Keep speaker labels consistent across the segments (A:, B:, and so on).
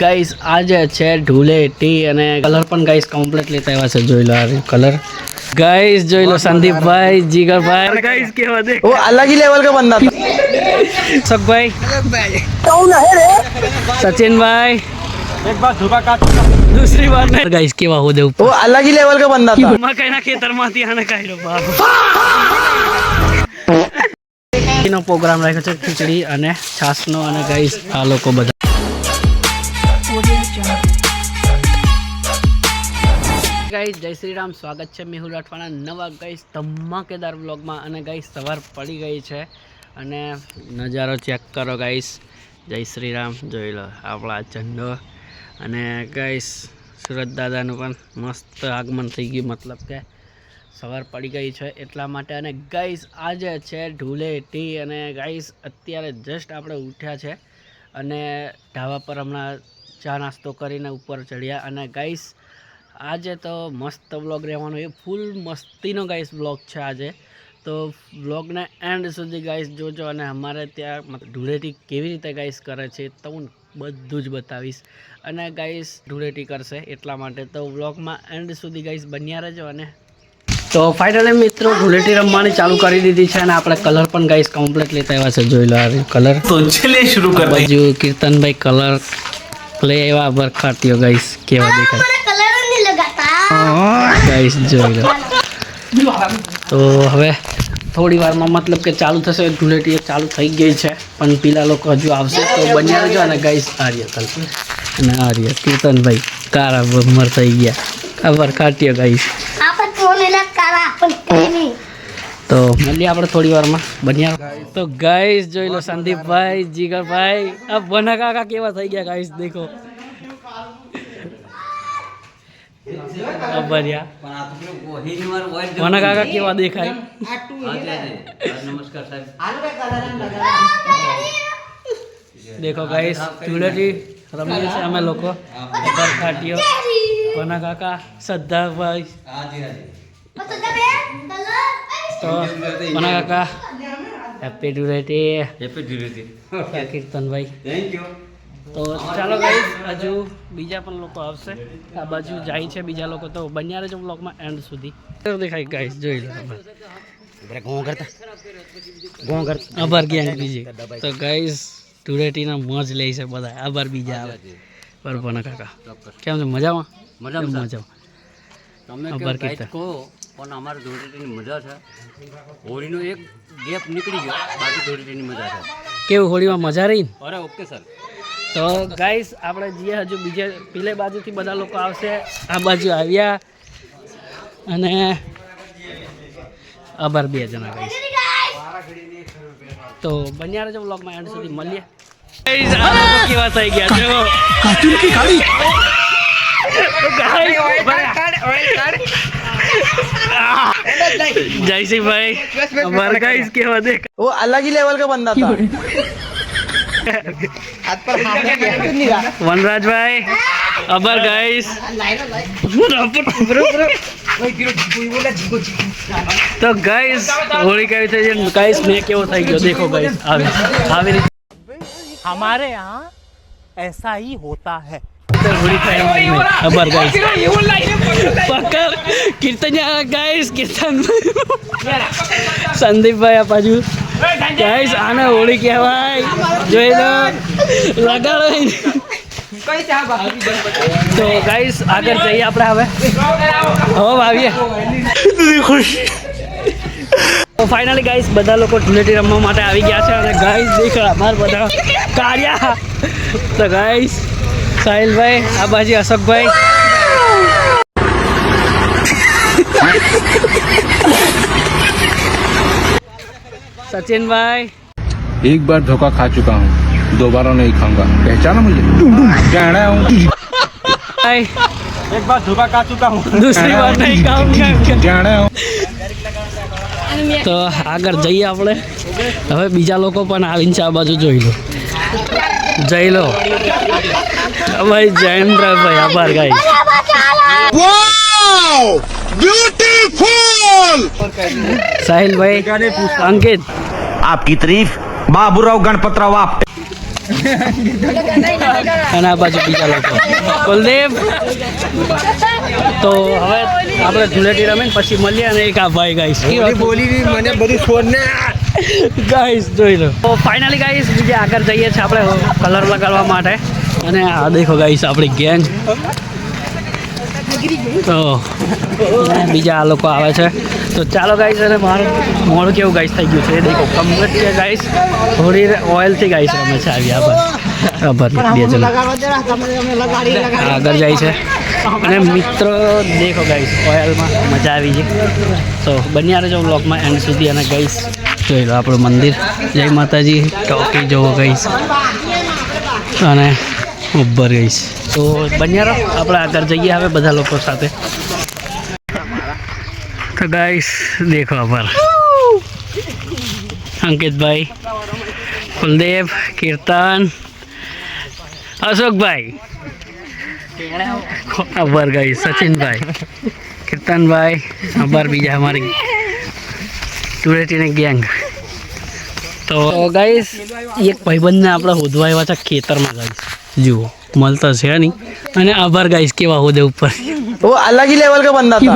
A: Guys આજે છે ધૂળેટી અને કલર પણ ગાઈસ કમ્પ્લીટ લેતા આવ્યા છે. જોઈ લો આ કલર गाइस જોઈ લો संदीप भाई जीगर भाई गाइस केवा देख
B: वो अलग ही लेवल का बंदा था.
A: सब भाई कौन है रे सचिन भाई
C: एक बार धोखा काट
A: दूसरी बार नहीं गाइस केवा हो दे
B: वो अलग ही लेवल का बंदा था.
A: मकई ना खेतर माथी आने काढ्यो बाप નો પ્રોગ્રામ રાખ્યો છે ખીચડી અને છાસ નો અને ગાઈસ આ લોકો બધા गाइस जय श्री राम स्वागत है मेहुल राठवाड़ा नवा गाइस धमाकेदार व्लॉग में અને गाइस सवार पड़ी गई है અને नजारो चेक करो गाइस जय श्री राम જોઈ લો આપણા ઝંડો અને गाइस સુરત દાદાનું પણ મસ્ત આગમન થઈ ગયું मतलब કે સવાર પડી ગઈ છે એટલા માટે અને गाइस આજે છે ધૂળેટી અને गाइस અત્યારે જસ્ટ આપણે ઉઠ્યા છે અને ઢાબા પર હમણાં ચા નાસ્તો કરીને ઉપર ચડ્યા અને गाइस આજે તો મસ્ત વ્લોગ રહેવાનો એ ફૂલ મસ્તીનો ગાઈસ વ્લોગ છે આજે તો વ્લોગને એન્ડ સુધી ગાઈસ જોજો અને અમારે ત્યાં ધૂળેટી કેવી રીતે ગાઈસ કરે છે તો હું બધું જ બતાવીશ અને ગાઈસ ધૂળેટી કરશે એટલા માટે તો વ્લોગમાં એન્ડ સુધી ગાઈસ બન્યા રહેજો. અને તો ફાઇનલી મિત્રો ધૂળેટી રમવાની ચાલુ કરી દીધી છે અને આપણે કલર પણ ગાઈસ કમ્પ્લીટ લેતા આવ્યા છે. જોઈ લો આ કલર
C: तो चलिए शुरू कर
A: બાજુ કીર્તનભાઈ કલર પ્લે એવા બરખાતીઓ ગાઈસ કેવા દેખાય गाइस જોઈ લો તો હવે થોડી વારમાં मतलब કે ચાલુ થશે ધૂળેટી ચાલુ થઈ ગઈ છે પણ પેલા લોકો હજુ આવશે તો બન્યા રહેજો. અને ગાઈસ આર્ય કલ અને આર્ય કીર્તનભાઈ કારા મર થઈ ગયા ખબર કાટ્યો ગાઈસ તો મળીએ આપણે થોડી વારમાં બન્યા. તો ગાઈસ જોઈ લો સંદીપભાઈ જીગરભાઈ આ બના કાકા કેવા થઈ ગયા ગાઈસ દેખો મને કાકા કેવા દેખાય देखो गाइस धूळेटी रमीए छे અમે લોકો બરખાટીઓ કોના કાકા શ્રદ્ધા ભાઈ તો કોના કાકા હેપી ધૂળેટી કીર્તન ભાઈ
C: थैंक यू.
A: તો ચાલો ગાઈસ હજુ બીજા પણ લોકો આવશે આ બાજુ જાય છે બીજા લોકો તો બન્યા રહેજો બ્લોગમાં એન્ડ સુધી દેખાય ગાઈસ જોઈ લો આભાર ગેંગ બીજી તો ગાઈસ ધૂળેટીના મોજ લે છે બધા આભાર બીજા આવે બરોબર કાકા કેમ છે મજામાં મજામાં
D: તમે
A: આભાર
D: કે
A: કીધા
D: કહો પણ અમારે ધૂળેટીની મજા છે હોળીનો એક ગેપ નીકળી ગયો બાકી ધૂળેટીની મજા છે.
A: કેવું હોળીમાં મજા રહી ને
D: અરે ઓકે સર.
A: તો ગાઈસ આપણે જઈએ હજુ બીજે પેલે બાજુથી બધા લોકો આવશે આ બાજુ આવ્યા અને આભાર બે જણા ગાઈસ તો બન્યા રહેજો વ્લોગમાં એન્ડ સુધી મળીએ. ગાઈસ આ લોકો કેવા થઈ ગયા જો
B: कार्टून की गाड़ी.
A: જયસિંહભાઈ અમારા ગાઈસ કેવા દેખ
B: वो अलग ही लेवल का बंदा था.
A: વનરાજભાઈ આભાર ગાઈસ તો ગાઈસ હોળી કેવી થઈ છે ગાઈસ મેં કેવો થઈ ગયો દેખો ગાઈસ આવી રીતે
C: हमारे यहाँ ऐसा ही होता है.
A: હોળી થઈ આભાર ગાઈસ પકડ કીર્તન ગાઈસ કીર્તન સંદીપભાઈ આ બાજુ ગાઈસ આને હોળી કહેવાય જોઈ લો લગાડો તો ગાઈસ આગળ જઈએ આપણે હવે આવીએ તો ફાઇનલી ગાઈસ બધા લોકો ધૂળેટી રમવા માટે આવી ગયા છે અને ગાઈસ દેખો અમારા બધા કાર્યા તો ગાઈસ સાહિલભાઈ આ બાજુ અશોકભાઈ सचिन
E: एक बार धोखा खा चुका हूँ दोबारा नहीं खाऊंगा. पहचाना मुझे जाना हूँ.
A: भाई
C: एक बार धोखा काट चुका हूँ.
A: दूसरी बार नहीं खाऊंगा.
E: जाना हूँ.
A: તો આગળ જઈએ આપણે હવે બીજા લોકો પણ આવીને છે આ બાજુ જોઈ લો જઈ લો ભાઈ જયેન્દ્રભાઈ આભાર ગાઈસ
B: ब्यूटीफुल.
A: સાહિલભાઈ અંકિત
F: आपकी तारीफ बाबूराव गणपतराव आप
A: અને આ બાજુ બીજા લોકો કુલદીપ. તો હવે આપણે ધૂળેટી રમીને પછી મળીએ. અને એક આ ભાઈ ગાઈસ
B: બોલી મને બધું છોડ ને
A: ગાઈસ જોઈ લો. તો ફાઇનલી ગાઈસ બીજે આગળ જઈએ છીએ આપણે કલર લગાડવા માટે. અને આ દેખો ગાઈસ આપણી ગેંગ. તો બીજા આ લોકો આવે છે. તો ચાલો ગાઈસ. અને મારું મોડું કેવું ગાઈસ થઈ ગયું છે એ દેખો કમ્પ્લીટ છે ગાઈસ. થોડી ઓઇલથી ગાઈસ રમે છે આવી આભાર બે જણ આગળ જાય છે. અને મિત્રો દેખો ગાઈસ ઓઇલમાં મજા આવી છે. તો બન્યા રહેજો બ્લોગમાં એન્ડ સુધી. અને ગાઈસ જોઈ લો આપણું મંદિર. જય માતાજી. ટોકી જોવો ગાઈસ. અને ઉબ્બર ગઈશ. તો બન્યા રહો આપણે આગળ જઈએ હવે બધા લોકો સાથે. તો ગાઈસ દેખો આભાર અંકિતભાઈ, કુલદેવ, કીર્તન, અશોકભાઈ, આભાર ગાઈસ, સચિનભાઈ, કીર્તનભાઈ, આભાર બીજા અમારી ધૂળેટીની ગેંગ. તો ગાઈસ એક ભાઈબંધને આપણે હોદવા આવ્યા હતા ખેતરમાં ગાઈસ. જુઓ મળતા છે નહીં. અને આભાર ગાઈસ કેવા હોદે ઉપર.
B: वो अलग ही लेवल का बंदा था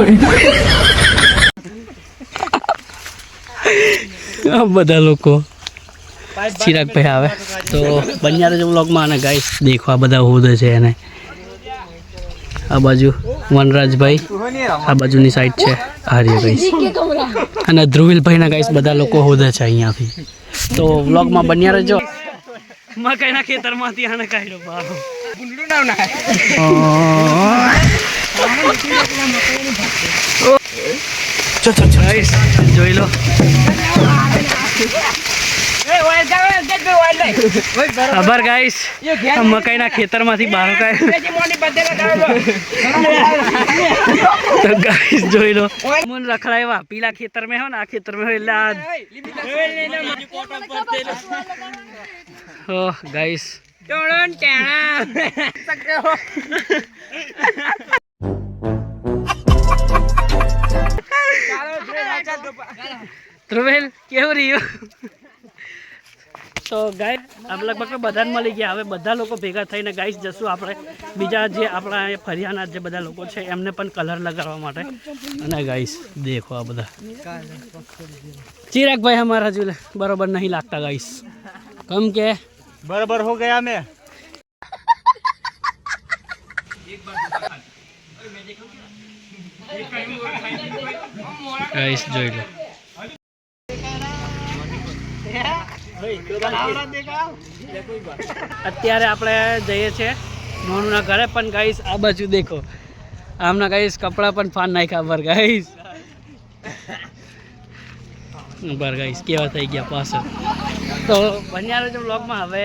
A: આ બધા લોકો ચિરાગભાઈ આવે. તો બન્યા રહેજો બ્લોગમાં. અને ગાઈસ દેખો આ બધા હોદે છે. એને આ બાજુ વનરાજભાઈ, આ બાજુની સાઈડ છે આર્ય ગાઈસ. અને ધ્રુવિલભાઈના ગાઈસ બધા લોકો હોદે છે અહીંયાથી. તો વ્લોગમાં બન્યા રહેજો. મકાઈના ખેતરમાંથી આને કાઢ્યો બારો. જોઈ લો આભાર ગાઈસ. મકાઈના ખેતરમાંથી બહાર તો ગાઈસ જોઈ લો મુન રખડાવ્યા પીલા ખેતર में हो ना આ ખેતર में हो એટલે આ ગાઈસ ધ્રુવેલ કેવું રહ્યું. તો ગાય આપણે લગભગ બધાને મળી ગયા. હવે બધા લોકો ભેગા થઈને ગાઈસ જશું આપણે બીજા જે આપણા ફરિયાના જે બધા લોકો છે એમને પણ કલર લગાડવા માટે. અને ગાઈસ દેખો આ બધા ચિરાગભાઈ હમારા જો બરોબર નહીં લાગતા ગાઈસ. કમ કે
C: बराबर हो गया मैं.
A: ગાઈસ જોઈ લો અત્યારે આપણે જઈએ છીએ મોનુના ઘરે. પણ ગાઈસ આ બાજુ દેખો આમના ગાઈસ કપડાં પણ ફાન નાખ્યા પર ગાઈસ. બર ગાઈસ કેવા થઈ ગયા પાછળ. તો બન્યા રહેજો બ્લોગમાં. હવે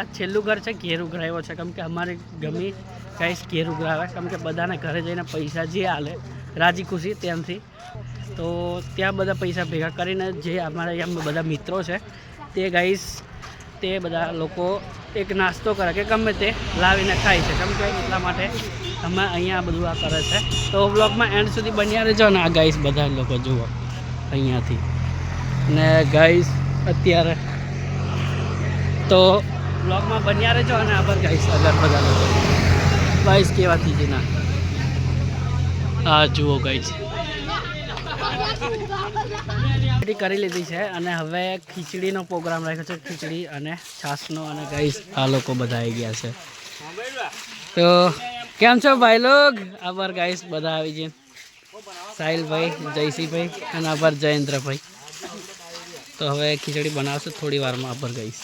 A: આ છેલ્લું ઘર છે ઘેર ઉઘરાવ્યો છે. કેમ કે અમારી ગમી ગાઈસ ઘેર ઉઘરાવે. કેમ કે બધાને ઘરે જઈને પૈસા જે આલે રાજી ખુશી ત્યાંથી. તો ત્યાં બધા પૈસા ભેગા કરીને જે અમારા એમ બધા મિત્રો છે તે ગાઈસ તે બધા લોકો એક નાસ્તો કરે કે ગમે તે લાવીને ખાય છે. કેમ કે એટલા માટે અમે અહીંયા બધું આ કરે છે. તો બ્લોગમાં એન્ડ સુધી બન્યા રહેજો. ને આ ગાઈસ બધા લોકો જુઓ અહીંયાથી. ને ગાઈસ અત્યારે તો બ્લોગમાં બન્યા રહેજો. અને આભાર ગાઈસ આગળ બધા લોકો ગાઈસ કેવાથી છે ના આ જુઓ ગાઈસ કરી લીધી છે. અને હવે ખીચડીનો પ્રોગ્રામ રાખ્યો છે. ખીચડી અને છાશનો. અને ગાઈસ આ લોકો બધા આવી ગયા છે. તો કેમ છો ભાઈ લોગ. આભાર ગાઈસ બધા આવી છે. સાહિલભાઈ, જયસિંહભાઈ અને આભાર જયેન્દ્રભાઈ. તો હવે ખીચડી બનાવશે થોડી વારમાં. આભાર ગાઈસ.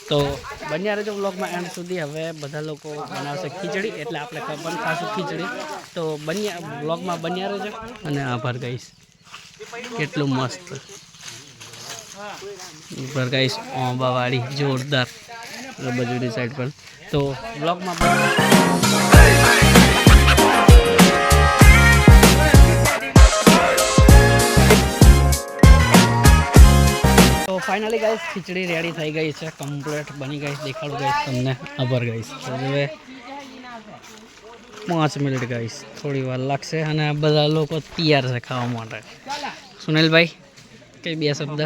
A: તો બન્યા રહેજો બ્લોગમાં એન્ડ સુધી. હવે બધા લોકો બનાવશે ખીચડી એટલે આપણે પણ ખાશું ખીચડી. તો બ્લોગમાં બન્યા રહેજો. અને આભાર ગાઈસ કેટલું મસ્ત આભાર ગાઈસ ઓંબાવાળી જોરદાર બાજુની સાઈડ પર. તો બ્લોગમાં ફાઇનલી ગાઈસ ખીચડી રેડી થઈ ગઈ છે. કમ્પ્લીટ બની ગઈ. દેખાડું ગાઈસ તમને. આભાર ગાઈસ. હવે 5 મિનિટ ગાઈસ થોડી વાર લાગશે. અને આ બધા લોકો તૈયાર છે ખાવા માટે. સુનિલભાઈ કઈ બે શબ્દ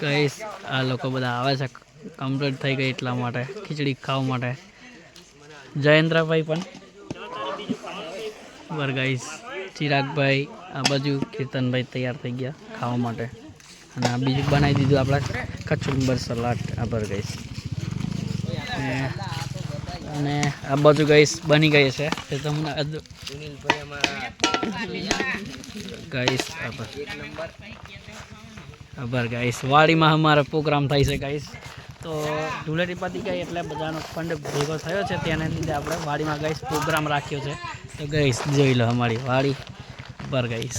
A: ગાઈસ આ લોકો બધા આવે છે, કમ્પ્લીટ થઈ ગઈ એટલા માટે ખીચડી ખાવા માટે. જયેન્દ્રભાઈ પણ બર ગાઈસ, ચિરાગભાઈ આ બાજુ, કીર્તનભાઈ તૈયાર થઈ ગયા ખાવા માટે. અને આ બીજું બનાવી દીધું આપણે કચુંબર સલાડ. આભાર ગાઈસ. અને આ બાજુ ગાઈસ બની ગઈ છે તે તમને ગાઈસ આભાર ગાઈસ. વાડીમાં અમારો પ્રોગ્રામ થાય છે ગાઈસ. તો ધૂળેટી પતી ગઈ એટલે બધાનો ફંડ ભેગો થયો છે, તેના લીધે આપણે વાડીમાં ગાઈસ પ્રોગ્રામ રાખ્યો છે. તો ગાઈસ જોઈ લો અમારી વાડી. આભાર ગાઈસ.